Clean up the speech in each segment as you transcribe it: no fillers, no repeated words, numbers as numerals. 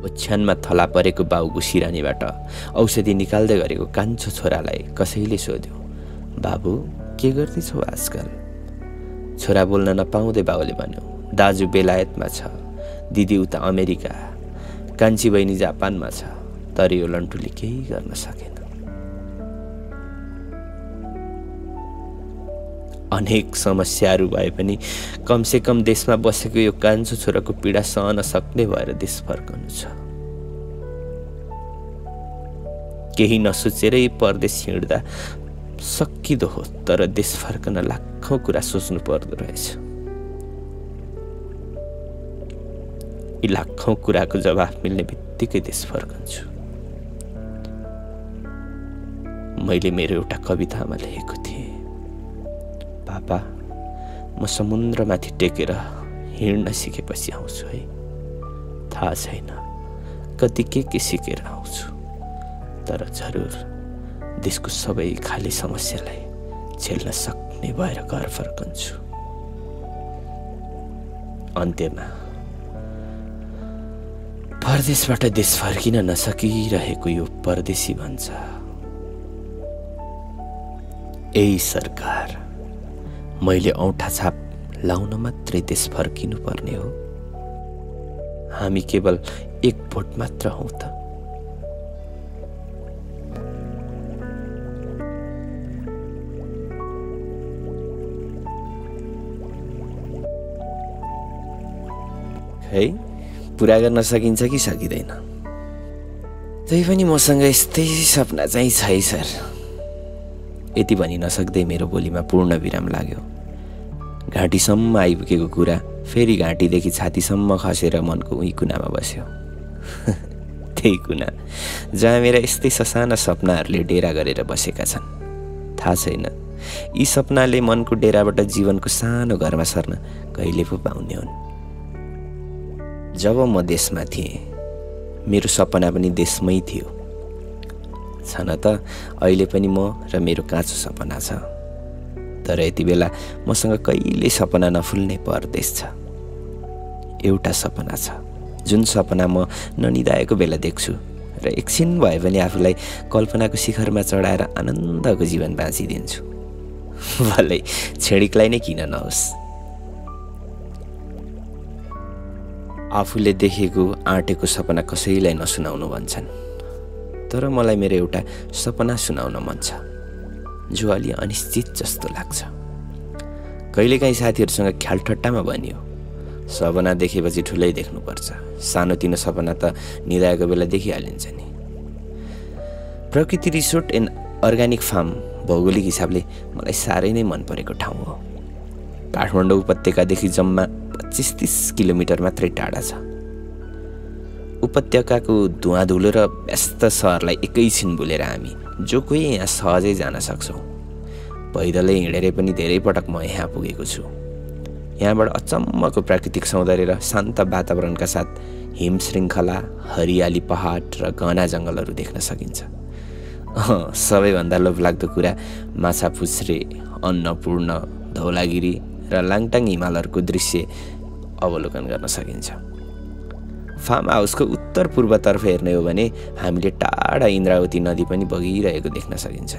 ओछ्यानमा थला परेको बाउको सिरानीबाट औषधि निकाल्दै गरेको कान्छो छोरालाई कसैले सोध्यो, बाबु के गर्दैछौ आजकल? छोरा बोल्न नपाउँदै बाउले भन्यो, दाजु बेलायतमा छ, दिदी उता अमेरिका, कान्छी बहिनी जापानमा छ। तर यो लन्टुले केही गर्न सकेन। अनेक समस्याहरू भए पनि कमसे कम देशमा बसेको यो कान्छो छोराको पीडा सहन सक्ने भएर देश फर्कनु छ। केही नसोचेरै परदेश हिँड्दा सकिदो हो, तर देश फर्कन लाखौं कुरा सोच्नु पर्दो रहेछ। यी लाखौं कुराको जवाफ मिल्ने बित्तिकै देश फर्कन्छु। मैले मेरो एउटा कवितामा लेखेको थिएँ, पापा म समुद्रमाथि टेकेर हिँड्न सिकेपछि आउँछु है। थाहा छैन कति के सिकेर आउँछु, तर जरुर देशको सबै खाली समस्यालाई झेल्न सक्ने भएर घर फर्कन्छु। अन्त्यमा परदेशबाट देश फर्किन नसकिरहेको यो परदेशी भन्छ, ए सरकार, मैले औँठा छाप लाउन मात्रै देश फर्किनु पर्ने हो? हामी केवल एक भोट मात्र हौ त। खै पुरा गर्न सकिन्छ कि सकिँदैन? त्यही पनि मसँग यस्तै सपना चाहिँ छै सर। यति भनि नसक्दै मेरो बोलीमा पूर्ण विराम लाग्यो। घाँटीसम्म आइपुगेको कुरा फेरि घाँटीदेखि छातीसम्म खसेर मनको उही कुनामा बस्यो। त्यही कुना जहाँ मेरा यस्तै ससाना सपनाहरूले डेरा गरेर बसेका छन्। थाहा छैन यी सपनाले मनको डेराबाट जीवनको सानो घरमा सर्न कहिले पो पाउने हुन्। जब म देशमा थिएँ मेरो सपना पनि देशमै थियो। छन त अहिले पनि म र मेरो काँचो सपना छ। तर यति बेला मसँग कहिले सपना नफुल्ने परदेश छ। एउटा सपना छ जुन सपना म ननिदाएको बेला देख्छु र एकछिन भए पनि आफूलाई कल्पनाको शिखरमा चढाएर आनन्दको जीवन बाँचिदिन्छु। भलै छेडिकलाई नै किन नहोस्। आफूले देखेको आँटेको सपना कसैलाई नसुनाउनु भन्छन्, तर मलाई मेरो एउटा सपना सुनाउन मन छ जो अलि अनिश्चित जस्तो लाग्छ। कहिलेकाहीँ साथीहरूसँग ख्यालठट्टामा भनियो, सपना देखेपछि ठुलै देख्नुपर्छ, सानोतिनो सपना त निदाएको बेला देखिहालिन्छ नि। प्रकृति रिसोर्ट एन्ड अर्ग्यानिक फार्म भौगोलिक हिसाबले मलाई साह्रै नै मन परेको ठाउँ हो। काठमाडौँ उपत्यकादेखि जम्मा 25-30 किलोमिटर मात्रै टाढा छ। उपत्यकाको धुवाँधुलो र व्यस्त सहरलाई एकैछिन भुलेर हामी जो कोही यहाँ सहजै जान सक्छौँ। पैदलै हिँडेरै पनि धेरै पटक म यहाँ पुगेको छु। यहाँबाट अचम्मको प्राकृतिक सौन्दर्य र शान्त वातावरणका साथ हिम श्रृङ्खला, हरियाली पहाड र घना जङ्गलहरू देख्न सकिन्छ। सबैभन्दा लोभलाग्दो कुरा माछापुच्छ्रे, अन्नपूर्ण, धौलागिरी र लाङटाङ हिमालहरूको दृश्य अवलोकन गर्न सकिन्छ। फार्म हाउसको उत्तर पूर्वतर्फ हेर्ने हो भने हामीले टाढा इन्द्रावती नदी पनि बगिरहेको देख्न सकिन्छ।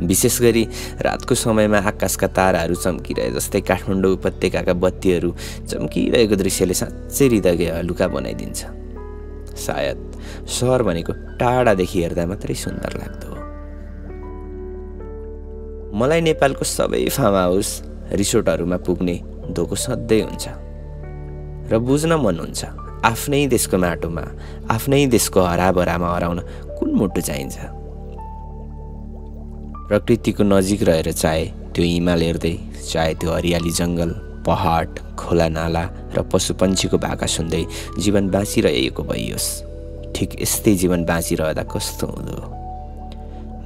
विशेष गरी रातको समयमा आकाशका ताराहरू चम्किरहे जस्तै काठमाडौँ उपत्यकाका बत्तीहरू चम्किरहेको दृश्यले साँच्चै हृदय हलुका बनाइदिन्छ। सायद सहर भनेको टाढादेखि हेर्दा मात्रै सुन्दर लाग्दो हो। मलाई नेपालको सबै फार्म हाउस रिसोर्टहरूमा पुग्ने धोको सधैँ हुन्छ र बुझ्न मन हुन्छ आफ्नै देशको माटोमा, आफ्नै देशको हराभरामा हराउन कुन मुटु चाहिन्छ। प्रकृतिको नजिक रहेर चाहे त्यो हिमाल हेर्दै, चाहे त्यो हरियाली जङ्गल, पहाड, खोला नाला र पशुपन्छीको भाका सुन्दै जीवन बाँचिरहेको भइयोस्। ठिक यस्तै जीवन बाँचिरहँदा कस्तो हुँदो।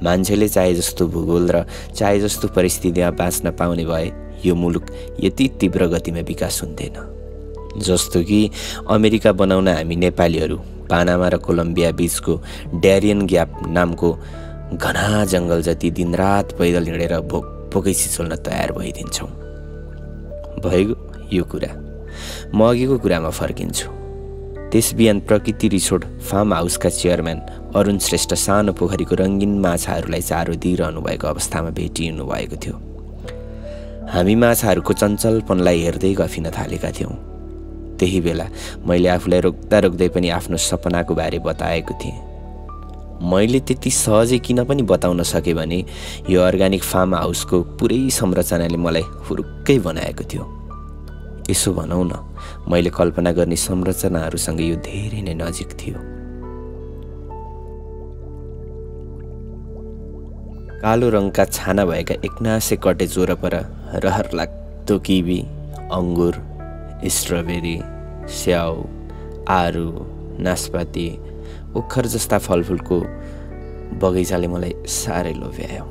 मान्छेले चाहे जस्तो भूगोल र चाहे जस्तो परिस्थितिमा बाँच्न पाउने भए यो मुलुक यति तीव्र गतिमा विकास हुन्थेन। जस्तो कि अमेरिका बनाउन हामी नेपालीहरू पानामा र कोलम्बिया बीचको ड्यारियन ग्याप नामको घना जङ्गल जति दिनरात पैदल हिँडेर भोकै छिचोल्न तयार भइदिन्छौँ। भएको यो कुरा म अघिको कुरामा फर्किन्छु। त्यस बिहान प्रकृति रिसोर्ट फार्म हाउसका चेयरम्यान अरुण श्रेष्ठ सानो पोखरीको रङ्गीन माछाहरूलाई चारो दिइरहनु भएको अवस्थामा भेटिनु भएको थियो। हामी माछाहरूको चञ्चलपनलाई हेर्दै गफिन थालेका थियौँ। त्यही बेला मैले आफूलाई रोक्दा रोक्दै पनि आफ्नो सपनाको बारे बताएको थिएँ। मैले त्यति सहजै किन पनि बताउन सकेँ भने यो अर्ग्यानिक फार्म हाउसको पुरै संरचनाले मलाई हुरुक्कै बनाएको थियो। यसो भनौँ न, मैले कल्पना गर्ने संरचनाहरूसँग यो धेरै नै नजिक थियो। कालो रङका छाना भएका एकनासे कटेज वरपर रहरलाग्दो किवी, अङ्गुर, स्ट्रबेरी, स्याउ, आरु, नास्पाती, ओखर जस्ता फलफुलको बगैँचाले मलाई साह्रै लोभ्यायो।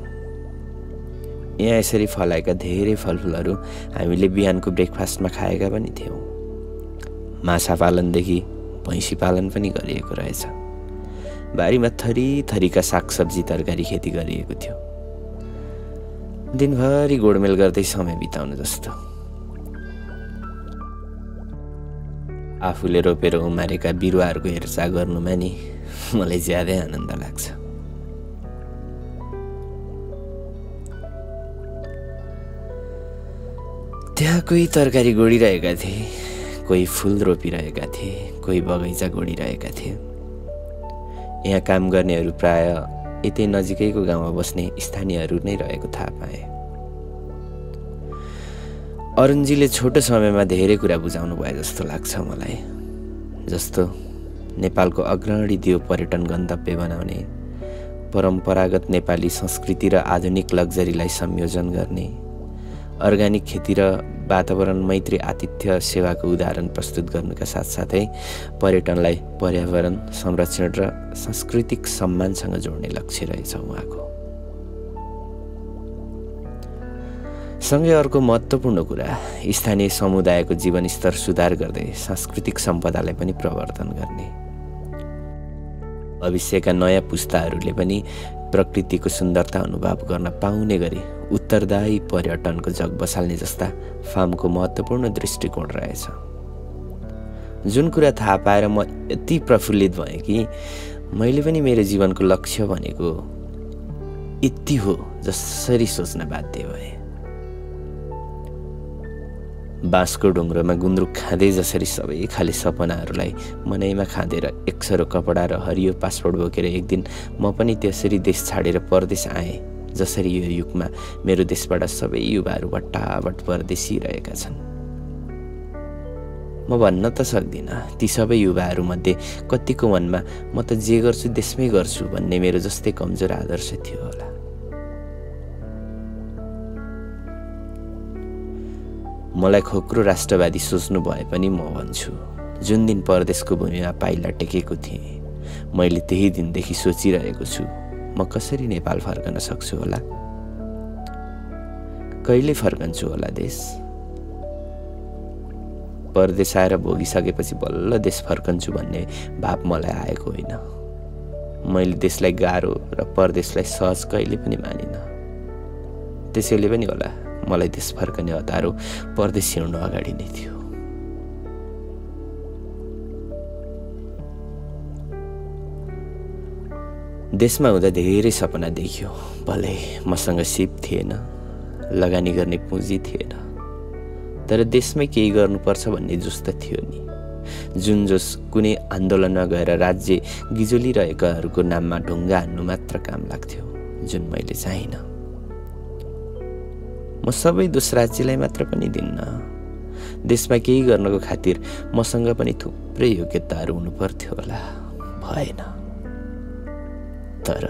यहाँ यसरी फलाएका धेरै फलफुलहरू हामीले बिहानको ब्रेकफास्टमा खाएका पनि थियौँ। माछा पालनदेखि भैँसी पालन पनि गरिएको रहेछ। बारीमा थरीथरीका सागसब्जी तरकारी खेती गरिएको थियो। दिनभरि गोडमेल गर्दै समय बिताउनु जस्तो। आफूले रोपेर उमारेका बिरुवाहरूको हेरचाह गर्नुमा नि मलाई ज्यादै आनन्द लाग्छ। त्यहाँ कोही तरकारी गोडिरहेका थिए, कोही फुल रोपिरहेका थिए, कोही बगैँचा गोडिरहेका थिए। यहाँ काम गर्नेहरू प्राय यतै नजिकैको गाउँमा बस्ने स्थानीयहरू नै रहेको थाहा पाए। अरुणजीले छोटो समयमा धेरै कुरा बुझाउनु भयो जस्तो लाग्छ मलाई। जस्तो नेपालको अग्रणी दियो पर्यटन गन्तव्य बनाउने, परम्परागत नेपाली संस्कृति र आधुनिक लग्जरीलाई संयोजन गर्ने, अर्ग्यानिक खेती र वातावरण मैत्री आतिथ्य सेवाको उदाहरण प्रस्तुत गर्नुका साथसाथै पर्यटनलाई पर्यावरण संरक्षण र सांस्कृतिक सम्मानसँग जोड्ने लक्ष्य रहेछ उहाँको। सँगै अर्को महत्त्वपूर्ण कुरा स्थानीय समुदायको जीवनस्तर सुधार गर्दै सांस्कृतिक सम्पदालाई पनि प्रवर्धन गर्ने। भविष्यका नयाँ पुस्ताहरूले पनि प्रकृतिको सुन्दरता अनुभव गर्न पाउने गरी उत्तरदायी पर्यटनको जग बसाल्ने जस्ता फार्मको महत्त्वपूर्ण दृष्टिकोण रहेछ। जुन कुरा थाहा पाएर म यति प्रफुल्लित भएँ कि मैले पनि मेरो जीवनको लक्ष्य भनेको यति हो जसरी सोच्न बाध्य भएँ। बाँसको ढुङ्ग्रोमा गुन्द्रुक खाँदै जसरी सबै खाली सपनाहरूलाई मनैमा खाँदेर एकसरो कपडा र हरियो पासपोर्ट बोकेर एक दिन म पनि त्यसरी देश छाडेर परदेश आएँ, जसरी यो युगमा मेरो देशबाट सबै युवाहरू बट्टाबट परदेशी रहेका छन्। म भन्न त सक्दिनँ ती सबै युवाहरूमध्ये कतिको मनमा म त जे गर्छु देशमै गर्छु भन्ने मेरो जस्तै कमजोर आदर्श थियो होला। मलाई खोक्रो राष्ट्रवादी सोच्नु भए पनि म भन्छु, जुन दिन परदेशको भूमिमा पाइला टेकेको थिएँ मैले त्यही दिनदेखि सोचिरहेको छु म कसरी नेपाल फर्कन सक्छु होला, कहिले फर्कन्छु होला देश। परदेश आएर भोगिसकेपछि बल्ल देश फर्कन्छु भन्ने भाव मलाई आएको होइन। मैले देशलाई गाह्रो र परदेशलाई सहज कहिले पनि मानिनँ। त्यसैले पनि होला मलाई देश फर्कने हतारो परदेश हिँड्नु अगाडि नै थियो। देशमा हुँदा धेरै सपना देखियो, भले मसँग सिप थिएन, लगानी गर्ने पुँजी थिएन, तर देशमै केही गर्नुपर्छ भन्ने जोस त थियो नि। जुन जोस कुनै आन्दोलनमा गएर राज्य गिजोलिरहेकाहरूको नाममा ढुङ्गा हान्नु मात्र काम लाग्थ्यो, जुन मैले चाहिनँ। म सबै दोष राज्यलाई मात्र पनि दिन्न। देशमा केही गर्नको खातिर मसँग पनि थुप्रै योग्यताहरू हुनु पर्थ्यो होला, भएन। तर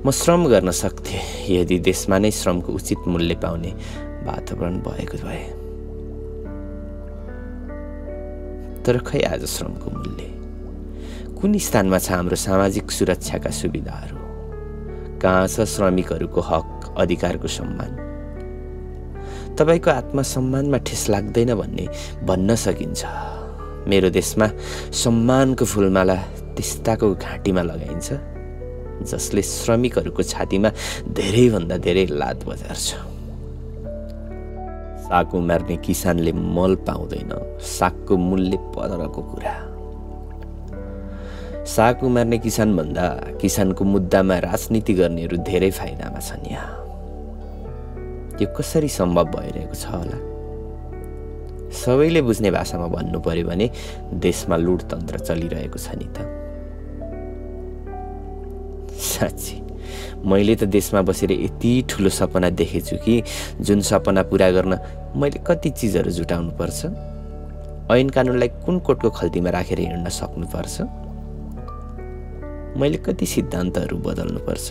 म श्रम गर्न सक्थेँ यदि देशमा नै श्रमको उचित मूल्य पाउने वातावरण भएको भए। तर खै आज श्रमको मूल्य कुन स्थानमा छ? हाम्रो सामाजिक सुरक्षाका सुविधाहरू कहाँ छ? श्रमिकहरूको हक अधिकारको सम्मान? तपाईको आत्मसम्मानमा ठेस लाग्दैन भन्ने भन्न सकिन्छ। मेरो देशमा सम्मानको फुलमाला त्यस्ताको घाँटीमा लगाइन्छ जसले श्रमिकहरूको छातीमा धेरैभन्दा धेरै लात बजार्छ। साग उमार्ने किसानले मल पाउँदैन, सागको मूल्य 15को कुरा। साग उमार्ने किसान भन्दा किसानको मुद्दामा राजनीति गर्नेहरू धेरै फाइदामा छन्। यहाँ यो कसरी सम्भव भइरहेको छ होला? सबैले बुझ्ने भाषामा भन्नु पर्यो भने देशमा लुटतन्त्र चलिरहेको छ नि त। साँच्ची मैले त देशमा बसेर यति ठुलो सपना देखेछु कि जुन सपना पुरा गर्न मैले कति चिजहरू जुटाउनु पर्छ, ऐन कानुनलाई कुन कोटको खल्तीमा राखेर हिँड्न सक्नुपर्छ, मैले कति सिद्धान्तहरू बदल्नु पर्छ,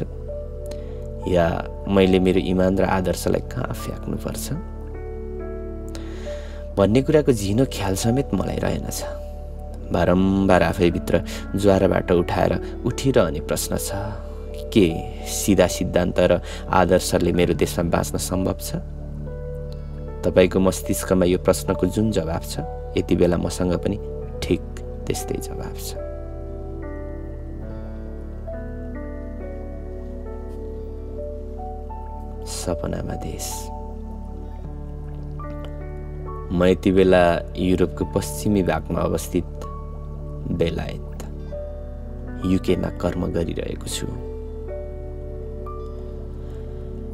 या मैले मेरो इमान र आदर्शलाई कहाँ फ्याँक्नुपर्छ भन्ने कुराको झिनो ख्याल समेत मलाई रहेनछ। बारम्बार आफैभित्र ज्वारबाट उठाएर उठिरहने प्रश्न छ, के सिधा सिद्धान्त र आदर्शले मेरो देशमा बाँच्न सम्भव छ? तपाईको मस्तिष्कमा यो प्रश्नको जुन जवाब छ, यति बेला मसँग पनि ठिक त्यस्तै जवाब छ। सपनामा देश। म यति बेला युरोपको पश्चिमी भागमा अवस्थित बेलायत युकेमा कर्म गरिरहेको छु।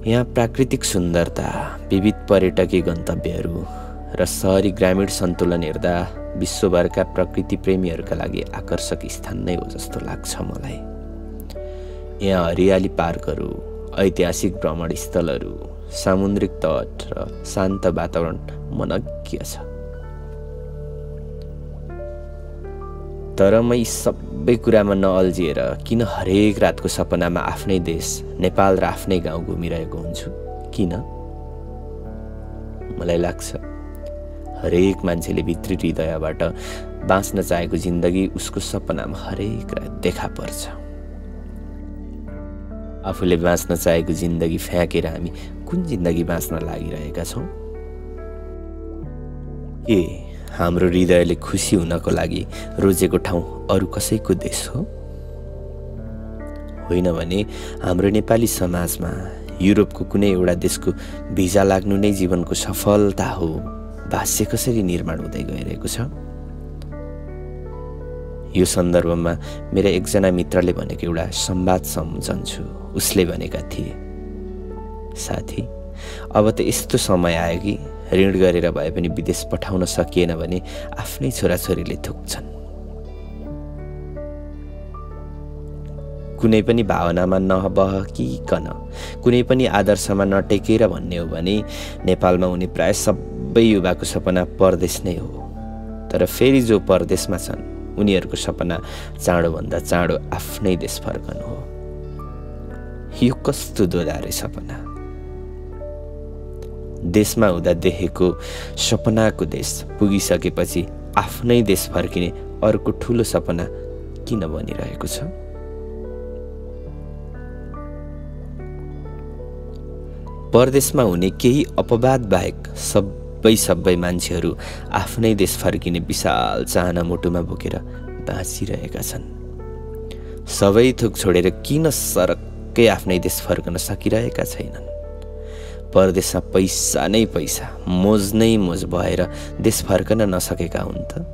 यहाँ प्राकृतिक सुन्दरता, विविध पर्यटकीय गन्तव्यहरू र सहरी ग्रामीण सन्तुलन हेर्दा विश्वभरका प्रकृति प्रेमीहरूका लागि आकर्षक स्थान नै हो जस्तो लाग्छ मलाई। यहाँ हरियाली पार्कहरू, ऐतिहासिक भ्रमण स्थलहरू, सामुद्रिक तट र शान्त वातावरण मनज्ञ छ। तर म यी सबै कुरामा नअल्झिएर किन हरेक रातको सपनामा आफ्नै देश नेपाल र आफ्नै गाउँ घुमिरहेको हुन्छु? किन? मलाई लाग्छ हरेक मान्छेले भित्री हृदयबाट बाँच्न चाहेको जिन्दगी उसको सपनामा हरेक रात देखा पर्छ। आफूले बाँच्न चाहेको जिन्दगी फ्याँकेर हामी कुन जिन्दगी बाँच्न लागिरहेका छौँ? के हाम्रो हृदयले खुसी हुनको लागि रोजेको ठाउँ अरू कसैको देश हो? होइन भने हाम्रो नेपाली समाजमा युरोपको कुनै एउटा देशको भिजा लाग्नु नै जीवनको सफलता हो भाष्य कसरी निर्माण हुँदै गइरहेको छ? यो सन्दर्भमा मेरा एकजना मित्रले भनेको एउटा संवाद सम्झन्छु। उसले भनेका थिए, साथी अब त यस्तो समय आयो कि ऋण गरेर भए पनि विदेश पठाउन सकिएन भने आफ्नै छोराछोरीले थुक्छन्। कुनै पनि भावनामा नबहकिकन, कुनै पनि आदर्शमा नटेकेर भन्ने हो भने नेपालमा हुने प्राय सबै युवाको सपना परदेश नै हो। तर फेरि जो परदेशमा छन् उनीहरूको सपना चाँडोभन्दा चाँडो आफ्नै देश फर्कनु हो। यो कस्तो दोधारे सपना! देशमा हुँदा देखेको सपनाको देश पुगिसकेपछि आफ्नै देश फर्किने अर्को ठुलो सपना किन बनिरहेको छ? परदेशमा हुने केही अपवाद बाहेक सबै मान्छेहरू आफ्नै देश फर्किने विशाल चाहना मुटुमा बोकेर बाँचिरहेका छन्। सबै थोक छोडेर किन सरक्कै आफ्नै देश फर्कन सकिरहेका छैनन्? परदेशमा पैसा नै पैसा, मोज नै मोज भएर देश फर्कन नसकेका हुन् त?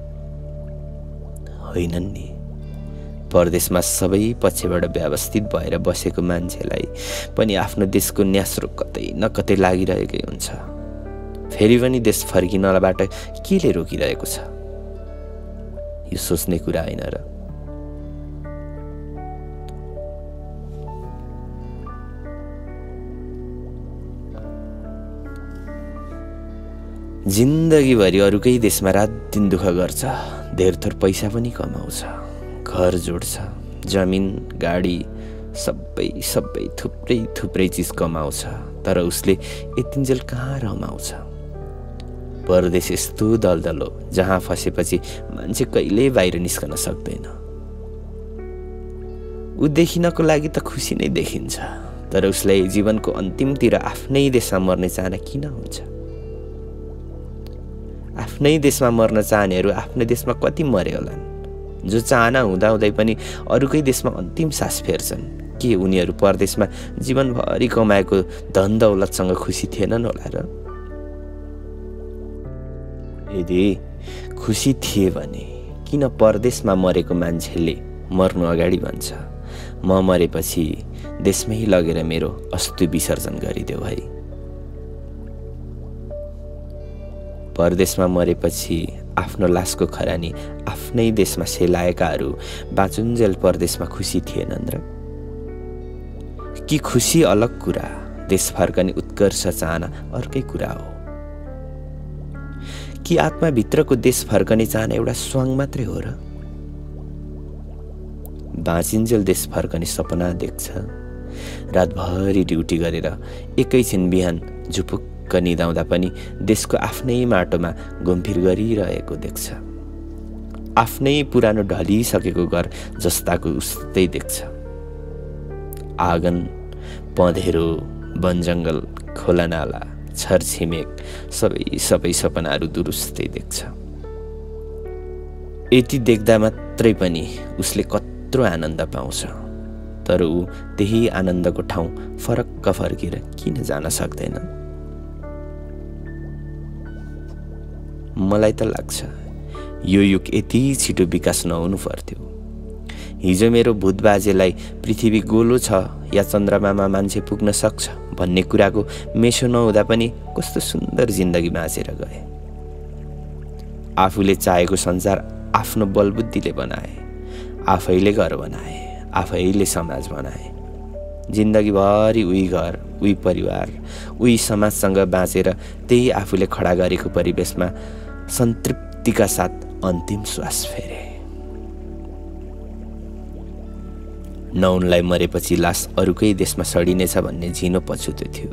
होइनन् नि। परदेशमा सबै पक्षबाट व्यवस्थित भएर बसेको मान्छेलाई पनि आफ्नो देशको न्यास्रो कतै न कतै लागिरहेकै हुन्छ। फेरि पनि देश फर्किनबाट केले रोकिरहेको छ? यो सोच्ने कुरा होइन र? जिन्दगीभरि अरूकै देशमा रात दिन दुःख गर्छ, धेर थोर पैसा पनि कमाउँछ, घर जोड्छ, जमिन गाडी सबै थुप्रै चिज कमाउँछ, तर उसले यतिन्जेल कहाँ रमाउँछ? परदेश यस्तो दलदल हो जहाँ फसेपछि मान्छे कहिल्यै बाहिर निस्कन सक्दैन। ऊ देखिनको लागि त खुसी नै देखिन्छ, तर उसलाई जीवनको अन्तिमतिर आफ्नै देशमा मर्ने चाहना किन हुन्छ? आफ्नै देशमा मर्न चाहनेहरू आफ्नै देशमा कति मरे होलान्? जो चाहना हुँदाहुँदै पनि अरूकै देशमा अन्तिम सास फेर्छन्, के उनीहरू परदेशमा जीवनभरि कमाएको धन दौलतसँग खुसी थिएनन् होला र? यदि खुसी थिए भने किन परदेशमा मरेको मान्छेले मर्नु अगाडि भन्छ, म मरेपछि देशमै लगेर मेरो अस्थि विसर्जन गरिदेऊ है। परदेशमा मरेपछि आफ्नो लासको खरानी आफ्नै देशमा सेलाएकाहरू बाँचुन्जेल परदेशमा खुसी थिएनन् र? कि खुसी अलग कुरा, देश फर्कने उत्कर्ष चाहना अर्कै कुरा हो? कि आत्माभित्रको देश फर्कने चाहना एउटा स्वाङ मात्रै हो र? बाँचिन्जेल देश फर्कने सपना देख्छ, रातभरि ड्युटी गरेर एकैछिन बिहान झुपुक्क निदाउँदा पनि देशको आफ्नै माटोमा घुमफिर गरिरहेको देख्छ। आफ्नै पुरानो ढलिसकेको घर जस्ताको उस्तै देख्छ। आँगन, पँधेरो, वनजङ्गल, खोलानाला, छरछिमेक सबै सपनाहरू दुरुस्तै देख्छ। यति देख्दा मात्रै पनि उसले कत्रो आनन्द पाउँछ। तर ऊ त्यही आनन्दको ठाउँ फरक्क फर्केर किन जान सक्दैन? मलाई त लाग्छ यो युग यति छिटो विकास नहुनु पर्थ्यो। हिजो मेरो भूत बाजेलाई पृथ्वी गोलो छ या चन्द्रमामा मान्छे पुग्न सक्छ भन्ने कुराको मेसो नहुँदा पनि कस्तो सुन्दर जिन्दगी बाँचेर गए। आफूले चाहेको संसार आफ्नो बलबुद्धिले बनाए, आफैले घर बनाए, आफैले समाज बनाए। जिन्दगीभरि उही घर, उही परिवार, उही समाजसँग बाँचेर त्यही आफूले खडा गरेको परिवेशमा सन्तृप्तिका साथ अन्तिम श्वास फेरे। न उनलाई मरेपछि लास अरूकै देशमा सडिनेछ भन्ने झिनो पछुतो थियो,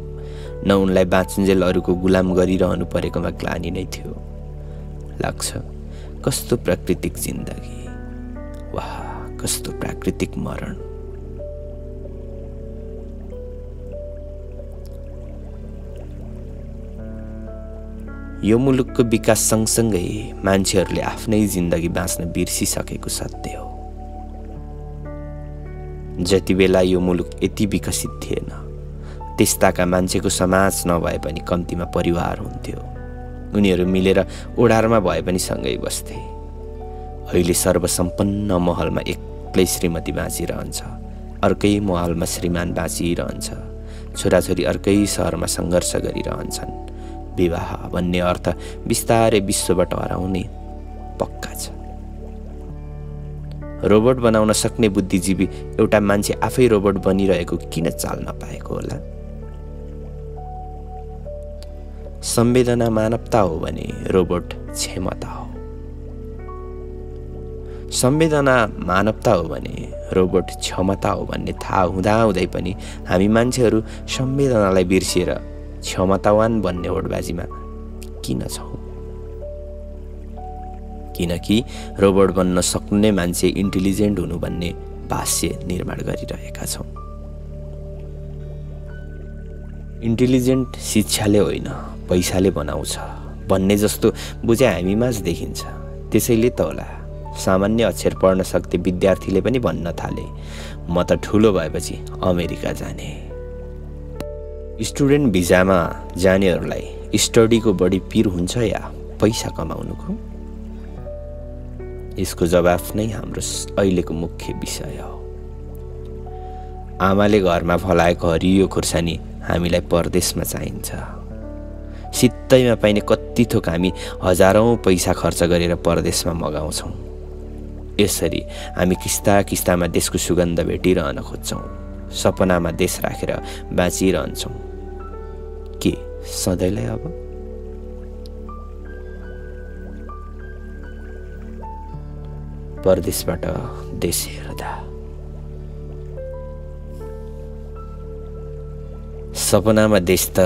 न उनलाई बाँचुन्जेल अरूको गुलाम गरिरहनु परेकोमा ग्लानि नै थियो। लाग्छ कस्तो प्राकृतिक जिन्दगी, वाह कस्तो प्राकृतिक मरण। यो मुलुकको विकास सँगसँगै मान्छेहरूले आफ्नै जिन्दगी बाँच्न बिर्सिसकेको सत्य हो। जति बेला यो मुलुक यति विकसित थिएन, त्यस्ताका मान्छेको समाज नभए पनि कम्तीमा परिवार हुन्थ्यो। उनीहरू मिलेर ओडारमा भए पनि सँगै बस्थे। अहिले सर्वसम्पन्न महलमा एक्लै श्रीमती बाँचिरहन्छ, अर्कै महलमा श्रीमान बाँचिरहन्छ, छोराछोरी अर्कै सहरमा सङ्घर्ष गरिरहन्छन्। विवाह भन्ने अर्थ बिस्तारै विश्वबाट हराउने पक्का छ। रोबोट बनाउन सक्ने बुद्धिजीवी एउटा मान्छे आफै रोबोट बनिरहेको किन चाल नपाएको होला? संवेदना मानवता हो भने रोबोट क्षमता हो। संवेदना मानवता हो भने रोबोट क्षमता हो भन्ने थाहा हुँदाहुँदै पनि हामी मान्छेहरू संवेदनालाई बिर्सिएर क्षमतावान बन्ने होडबाजीमा किन छौँ? किनकि रोबोट बन्न सक्ने मान्छे इन्टेलिजेन्ट हुनु भन्ने भाष्य निर्माण गरिरहेका छौँ। इन्टेलिजेन्ट शिक्षाले होइन पैसाले बनाउँछ भन्ने जस्तो बुझाइ हामीमाझ देखिन्छ। त्यसैले त होला सामान्य अक्षर पढ्न सक्ने विद्यार्थीले पनि भन्न थाले, म त ठुलो भएपछि अमेरिका जाने। स्टुडेन्ट भिजामा जानेहरूलाई स्टडीको बढी पिर हुन्छ या पैसा कमाउनुको? यसको जवाफ नै हाम्रो अहिलेको मुख्य विषय हो। आमाले घरमा फलाएको हरियो खुर्सानी हामीलाई परदेशमा चाहिन्छ। सित्तैमा पाइने कति थोक हामी हजारौं पैसा खर्च गरेर परदेशमा मगाउँछौँ। यसरी हामी किस्ता किस्तामा देशको सुगन्ध भेटिरहन खोज्छौँ। सपनामा देश राखेर बाँचिरहन्छौँ। के सधैँलाई अब? परदेशबाट देश हेर्दा सपनामा देश त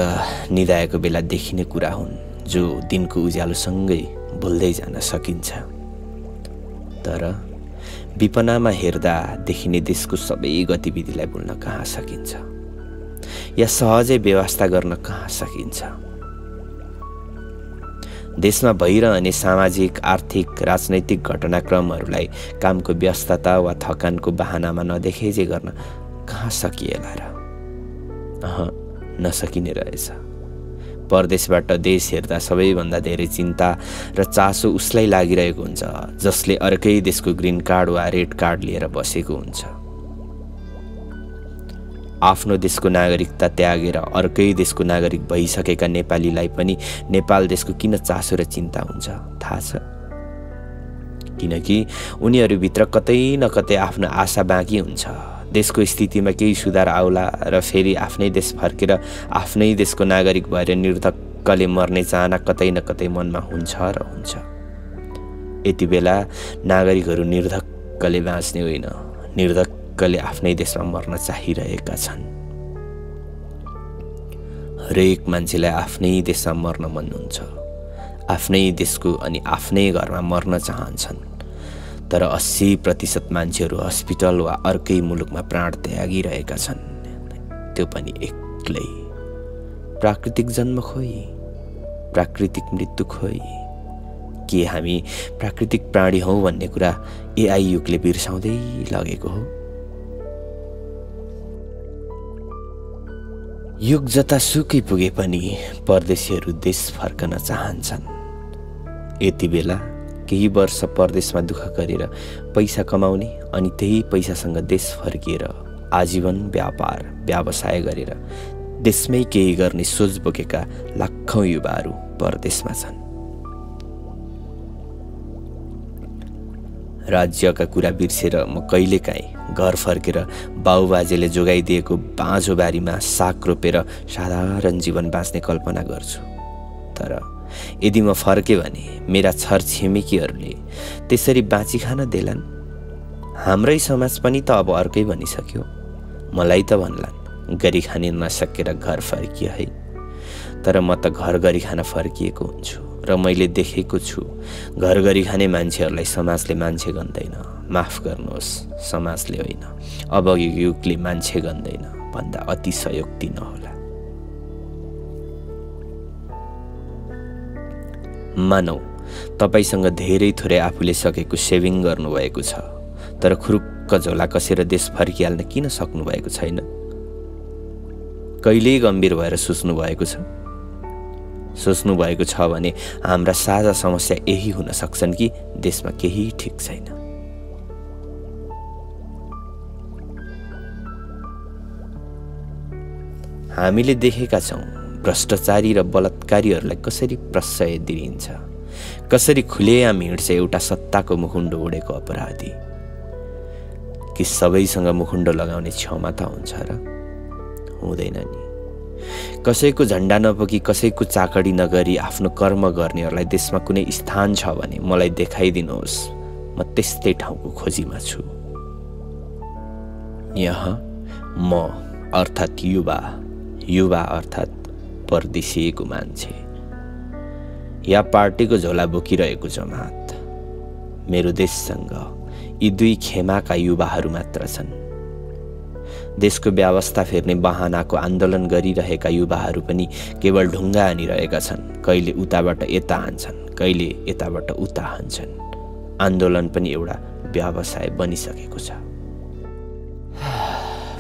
निदाएको बेला देखिने कुरा हुन्, जो दिनको उज्यालोसँगै भुल्दै जान सकिन्छ। तर विपनामा हेर्दा देखिने देशको सबै गतिविधिलाई भुल्न कहाँ सकिन्छ, या सहजै व्यवस्था गर्न कहाँ सकिन्छ? देशमा भइरहने सामाजिक, आर्थिक, राजनैतिक घटनाक्रमहरूलाई कामको व्यस्तता वा थकानको बहानामा नदेखेजे गर्न कहाँ सकिएला र? नसकिने रहेछ। परदेशबाट देश हेर्दा सबैभन्दा धेरै चिन्ता र चासो उसलाई लागिरहेको हुन्छ जसले अर्कै देशको ग्रीन कार्ड वा रेड कार्ड लिएर बसेको हुन्छ। आफ्नो देशको नागरिकता त्यागेर अर्कै देशको नागरिक भइसकेका नेपालीलाई पनि नेपाल देशको किन चासो र चिन्ता हुन्छ थाहा छ? किनकि उनीहरूभित्र कतै न कतै आफ्नो आशा बाँकी हुन्छ। देशको स्थितिमा केही सुधार आउला र फेरि आफ्नै देश फर्केर आफ्नै देशको नागरिक भएर निर्धक्कले मर्ने चाहना कतै न कतै मनमा हुन्छ र हुन्छ। यति बेला नागरिकहरू निर्धक्कले बाँच्ने होइन, निर्धक्कले आफ्नै देशमा मर्न चाहिरहेका छन्। हरेक मान्छेलाई आफ्नै देशमा मर्न मन हुन्छ, आफ्नै देशको अनि आफ्नै घरमा मर्न चाहन्छन्। तर 80% मान्छेहरू हस्पिटल वा अर्कै मुलुकमा प्राण त्यागिरहेका छन्, त्यो पनि एक्लै। प्राकृतिक जन्म खोइ, प्राकृतिक मृत्यु खोइ। के हामी प्राकृतिक प्राणी हौँ भन्ने कुरा एआई युगले बिर्साउँदै लगेको हो? युग जतासुकै पुगे पनि परदेशीहरू देश फर्कन चाहन्छन्। यति बेला केही वर्ष परदेशमा दुःख गरेर पैसा कमाउने अनि त्यही पैसासँग देश फर्किएर आजीवन व्यापार व्यवसाय गरेर देशमै केही गर्ने सोच बोकेका लाखौं युवाहरू परदेशमा छन्। राज्यका कुरा बिर्सेर म कहिलेकाहीँ घर फर्केर बाउबाजेले जोगाइदिएको बाँझो बारीमा साग रोपेर साधारण जीवन बाँच्ने कल्पना गर्छु। तर यदि म फर्के भने मेरा छरछिमेकीहरूले त्यसरी बाँची खान देलान्? हाम्रै समाज पनि त अब अर्कै बनिसक्यो। मलाई त भन्लान् गरी खाने नसकेर घर फर्किए है। तर म त घर गरी खान फर्किएको हुन्छु र मैले देखेको छु घर गरी खाने मान्छेहरूलाई समाजले मान्छे गन्दैन। माफ गर्नुहोस्, समाजले होइन, अब युगले मान्छे गन्दैन भन्दा अतिशयोक्ति नहोला। मानौ तपाईसँग धेरै थोरै आफूले सकेको सेभिङ गर्नुभएको छ, तर खुरुक्क झोला कसेर देश फर्किहाल्न किन सक्नु भएको छैन? कहिल्यै गम्भीर भएर सोच्नु भएको छ? सोच्नु भएको छ भने हाम्रा साझा समस्या यही हुन सक्छन् कि देशमा केही ठिक छैन। हामीले देखेका छौं भ्रष्टाचारी र बलात्कारीहरूलाई कसरी प्रश्रय दिइन्छ, कसरी खुलेआम हिँड्छ एउटा सत्ताको मुखुन्डो ओढेको अपराधी। कि सबैसँग मुखुन्डो लगाउने क्षमता हुन्छ र? हुँदैन नि। कसैको झण्डा नबोकी कसैको चाकडी नगरी आफ्नो कर्म गर्नेहरूलाई देशमा कुनै स्थान छ भने मलाई देखाइदिनुहोस्, म त्यस्तै ठाउँको खोजीमा छु। यहाँ म अर्थात् युवा अर्थात् परदेशिएको मान्छे या पार्टीको झोला बोकिरहेको जमात, मेरो देशसँग यी दुई खेमाका युवाहरू मात्र छन्। देशको व्यवस्था फेर्ने बहानाको आन्दोलन गरिरहेका युवाहरू पनि केवल ढुङ्गा हानिरहेका छन्। कहिले उताबाट यता हान्छन्, कहिले यताबाट उता हान्छन्। आन्दोलन पनि एउटा व्यवसाय बनिसकेको छ।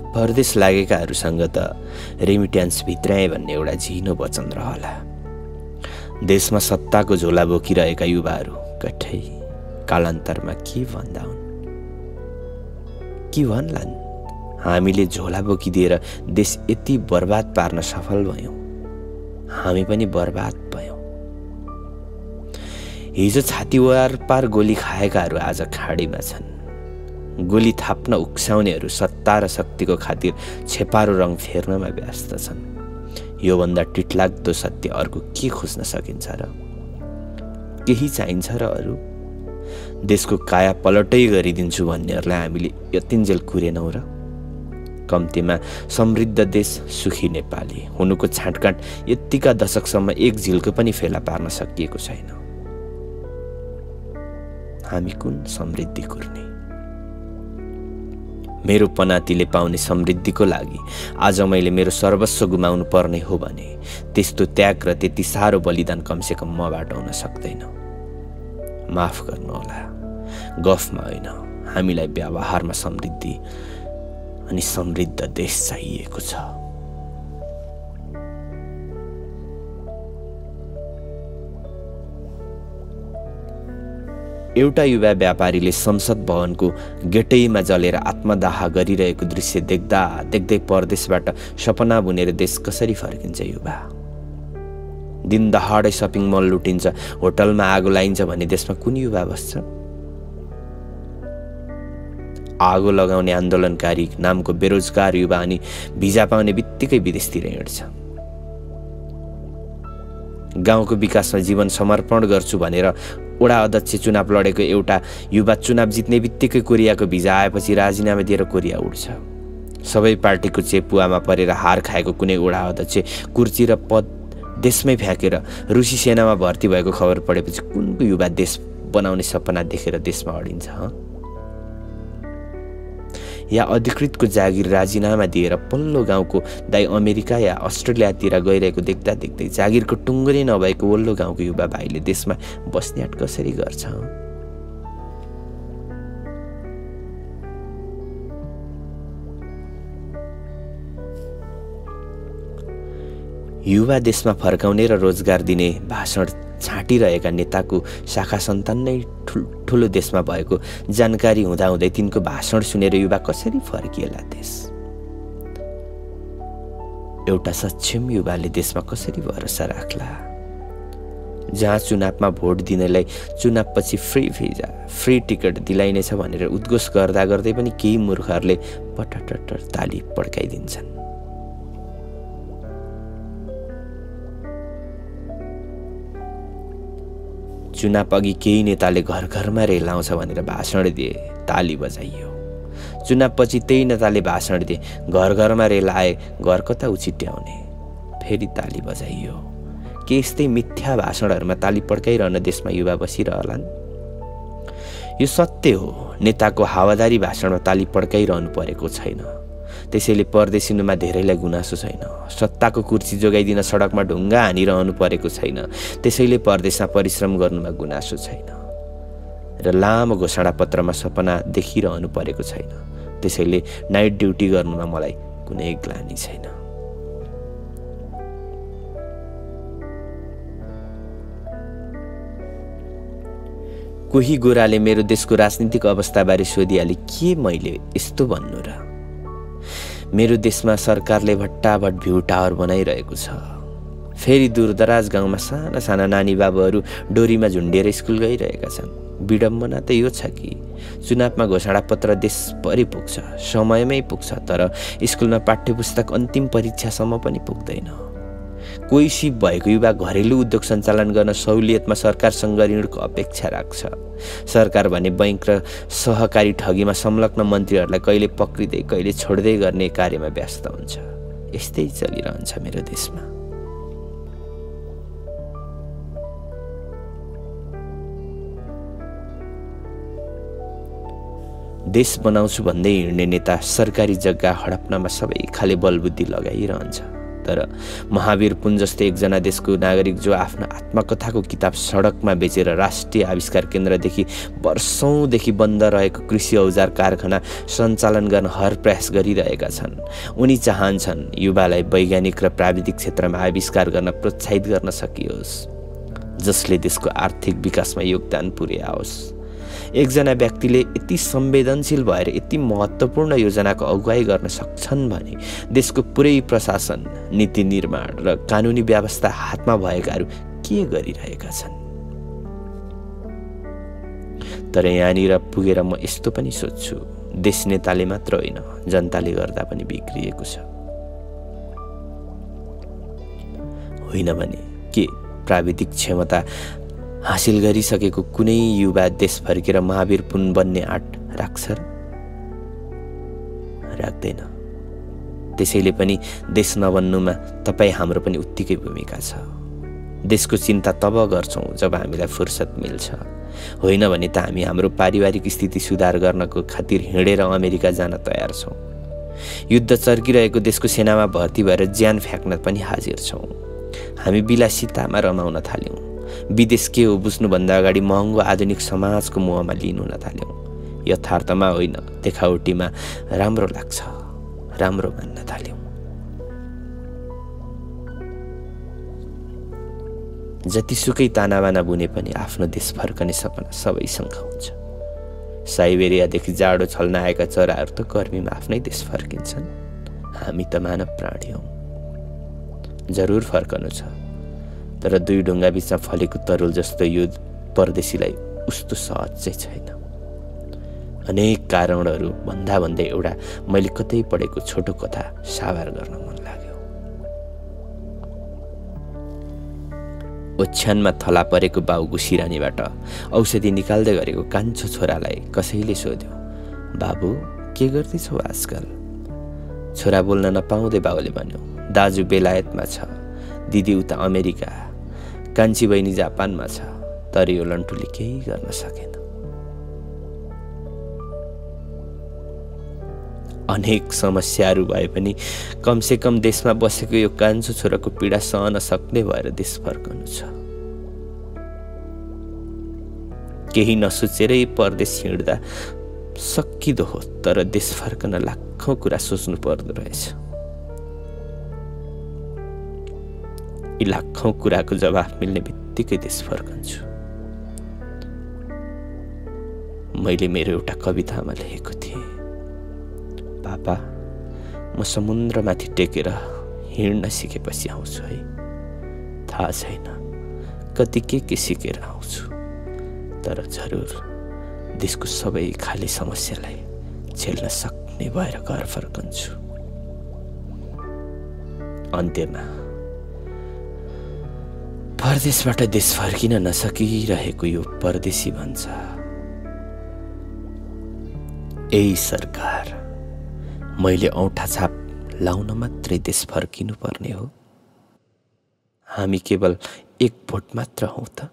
परदेश लागेकाहरूसँग त रेमिट्यान्स भित्राए भन्ने एउटा झिनो वचन रहला। देशमा सत्ताको झोला बोकिरहेका युवाहरू कठै कालान्तरमा के भन्दा हुन्? के भन्लान्? हामीले झोला बोकिदिएर देश यति बर्बाद पार्न सफल भयौं, हामी पनि बर्बाद भयौं। हिजो छाती वारपार गोली खाएकाहरू आज खाडीमा छन्। गोली थाप्न उक्साउनेहरू सत्ता र शक्तिको खातिर छेपारो रङ फेर्नमा व्यस्त छन्। यो भन्दा टिटलाग्दो सत्य अर्को के खोज्न सकिन्छ र? केही चाहिन्छ र अरू? देशको काया पलटै गरिदिन्छु भन्नेहरूलाई हामीले यतिन्जेल कुरेनौं र? कम्तीमा समृद्ध देश सुखी नेपाली हुनुको छाँटकाँट यतिका दशकसम्म एक झिल्को पनि फेला पार्न सकिएको छैन। हामी कुन समृद्धि कुर्ने? मेरो पनातीले पाउने समृद्धिको लागि आज मैले मेरो सर्वस्व गुमाउनु पर्ने हो भने त्यस्तो त्याग र त्यति साह्रो बलिदान कमसेकम मबाट हुन सक्दैन। माफ गर्नुहोला, गफमा होइन, हामीलाई व्यवहारमा समृद्धि अनि समृद्ध देश चाहिएको छ। एउटा युवा व्यापारीले संसद भवनको गेटैमा जलेर आत्मदाह गरिरहेको दृश्य देख्दा देख्दै परदेशबाट सपना बुनेर देश कसरी फर्किन्छ युवा? दिन दहाडै सपिङ मल लुटिन्छ, होटलमा आगो लाइन्छ भने देशमा कुन युवा बस्छ? आगो लगाउने आन्दोलनकारी नामको बेरोजगार युवा अनि भिजा पाउने बित्तिकै विदेशतिर हिँड्छ। गाउँको विकासमा जीवन समर्पण गर्छु भनेर वडा अध्यक्ष चुनाव लडेको एउटा युवा चुनाव जित्ने बित्तिकै कोरियाको भिजा आएपछि राजीनामा दिएर कोरिया उड्छ। सबै पार्टीको चेपुवामा परेर हार खाएको कुनै वडा अध्यक्ष कुर्सी र पद देशमै फ्याँकेर रुसी सेनामा भर्ती भएको खबर पढेपछि कुनको युवा देश बनाउने सपना देखेर देशमा अडिन्छ? या अधिकृतको जागिर राजीनामा दिएर पल्लो गाउँको दाइ अमेरिका या अस्ट्रेलियातिर गइरहेको देख्दा देख्दै जागिरको टुङ्गो नभएको वल्लो गाउँको युवा भाइले देशमा बस्ने आँट कसरी गर्छ? युवा देशमा फर्काउने र रोजगार दिने भाषण छाटिरहेका नेताको शाखा सन्तान नै ठुलो देशमा भएको जानकारी हुँदाहुँदै तिनको भाषण सुनेर युवा कसरी फर्किएला देश? एउटा सक्षम युवाले देशमा कसरी भरोसा राख्ला? जहाँ चुनावमा भोट दिनेलाई चुनावपछि फ्री भिजा, फ्री टिकट दिलाइनेछ भनेर उद्घोष गर्दा गर्दै पनि केही मूर्खहरूले पटटर ताली पड्काइदिन्छन्। चुनाव अघि केही नेताले घर घरमा रेल आउँछ भनेर भाषण दिए, ताली बजाइयो। चुनाव पछि त्यही नेताले भाषण दिए, घर घरमा रेल आए, घर कता उछिट्याउने, फेरि ताली बजाइयो। के यस्तै मिथ्या भाषणहरूमा ताली पड्काइरहन देशमा युवा बसिरहलान्? यो सत्य हो, नेताको हावादारी भाषणमा ताली पड्काइरहनु परेको छैन। त्यसैले परदेशिनुमा धेरैलाई गुनासो छैन। सत्ताको कुर्सी जोगाइदिन सडकमा ढुङ्गा हानिरहनु परेको छैन। त्यसैले परदेशमा परिश्रम गर्नुमा गुनासो छैन र लामो घोषणा पत्रमा सपना देखिरहनु परेको छैन। त्यसैले नाइट ड्युटी गर्नुमा मलाई कुनै ग्लानि छैन। कोही गोराले मेरो देशको राजनीतिक अवस्थाबारे सोधिहाले के मैले यस्तो भन्नु र? मेरो देशमा सरकारले भट्टाभट भ्यू टावर बनाइरहेको छ। फेरि दूरदराज गाउँमा साना साना नानी बाबुहरू डोरीमा झुन्डिएर स्कुल गइरहेका छन्। विडम्बना त यो छ कि चुनावमा घोषणा पत्र देशभरि पुग्छ, समयमै पुग्छ, तर स्कुलमा पाठ्यपुस्तक अन्तिम परीक्षासम्म पनि पुग्दैन। कोही सिप भएको युवा घरेलु उद्योग सञ्चालन गर्न सहुलियतमा सरकारसँग ऋणको अपेक्षा राख्छ। सरकार भने बैंक र सहकारी ठगीमा संलग्न मन्त्रीहरूलाई कहिले पक्रिँदै कहिले छोड्दै गर्ने कार्यमा व्यस्त हुन्छ। यस्तै चलिरहन्छ मेरो देशमा। देश बनाउँछु भन्दै हिँड्ने नेता सरकारी जग्गा हडप्नमा सबै खाले बलबुद्धि लगाइरहन्छ। तर महावीर पुन जस्तै एकजना देशको नागरिक जो आफ्नो आत्मकथाको किताब सडकमा बेचेर राष्ट्रिय आविष्कार केन्द्रदेखि वर्षौंदेखि बन्द रहेको कृषि औजार कारखाना सञ्चालन गर्न हर प्रयास गरिरहेका छन्। उनी चाहन्छन् युवालाई वैज्ञानिक र प्राविधिक क्षेत्रमा आविष्कार गर्न प्रोत्साहित गर्न सकियोस्, जसले देशको आर्थिक विकासमा योगदान पुर्याओस्। एकजना व्यक्तिले यति संवेदनशील भएर यति महत्त्वपूर्ण योजनाको अगुवाई गर्न सक्छन् भने देशको पुरै प्रशासन, नीति निर्माण र कानुनी व्यवस्था हातमा भएकाहरू के गरिरहेका छन्? तर यहाँनिर पुगेर म यस्तो पनि सोच्छु, देश नेताले मात्र होइन, जनताले गर्दा पनि बिग्रिएको छ। होइन भने के प्राविधिक क्षमता हासिल गरिसकेको कुनै युवा देश फर्केर महावीर पुन बन्ने आँट राख्छ र? राख्दैन। त्यसैले पनि देश नबन्नुमा तपाईँ हाम्रो पनि उत्तिकै भूमिका छ। देशको चिन्ता तब गर्छौँ जब हामीलाई फुर्सद मिल्छ। होइन भने त हामी हाम्रो पारिवारिक स्थिति सुधार गर्नको खातिर हिँडेर अमेरिका जान तयार छौँ। युद्ध चर्किरहेको देशको सेनामा भर्ती भएर ज्यान फ्याँक्न पनि हाजिर छौँ। हामी विलासितामा रमाउन थाल्यौँ। विदेश के हो बुझ्नुभन्दा अगाडि महँगो आधुनिक समाजको मोहमा लिनु नथाल्यौँ। यथार्थमा होइन, देखावटीमा राम्रो लाग्छ, राम्रो मान्न थाल्यौँ। जतिसुकै तानाबाना बुने पनि आफ्नो देश फर्कने सपना सबैसँग हुन्छ। साइबेरियादेखि जाडो छल्न आएका चराहरू त गर्मीमा आफ्नै देश फर्किन्छन्। हामी त मानव प्राणी हौँ। जरुर फर्कनु छ, तर दुई ढुङ्गा बिचमा फलेको तरुल जस्तो यो परदेशीलाई उस्तो सहज चाहिँ छैन। अनेक कारणहरू भन्दा भन्दै एउटा मैले कतै पढेको छोटो कथा साभार गर्न मन लाग्यो। ओछ्यानमा थला परेको बाउ गुसिरानीबाट औषधि निकाल्दै गरेको कान्छो छोरालाई कसैले सोध्यो, बाबु के गर्दैछौ आजकल? छोरा बोल्न नपाउँदै बाउले भन्यो, दाजु बेलायतमा छ, दिदी उता अमेरिका, कान्छी बहिनी जापानमा छ। तर यो लन्टुले केही गर्न सकेन। अनेक समस्याहरू भए पनि कमसेकम देशमा बसेको यो कान्छो छोराको पीडा सहन सक्ने भएर देश फर्कनु छ। केही नसोचेरै परदेश हिँड्दा सकिदो हो, तर देश फर्कन लाखौं कुरा सोच्नु पर्दो रहेछ। यी लाखौं कुराको जवाफ मिल्ने बित्तिकै देश फर्कन्छु। मैले मेरो एउटा कवितामा लेखेको थिएँ, पापा म समुद्रमाथि टेकेर हिँड्न सिकेपछि आउँछु है। थाहा छैन कति के सिकेर आउँछु, तर जरुर देशको सबै खाली समस्यालाई झेल्न सक्ने भएर घर फर्कन्छु। अन्त्यमा परदेशबाट देश फर्किन नसकिरहेको यो परदेशी भन्छ, ए सरकार, मैले औँठा छाप लाउन मात्रै देश फर्किनु पर्ने हो? हामी केवल एक भोट मात्र हौं त।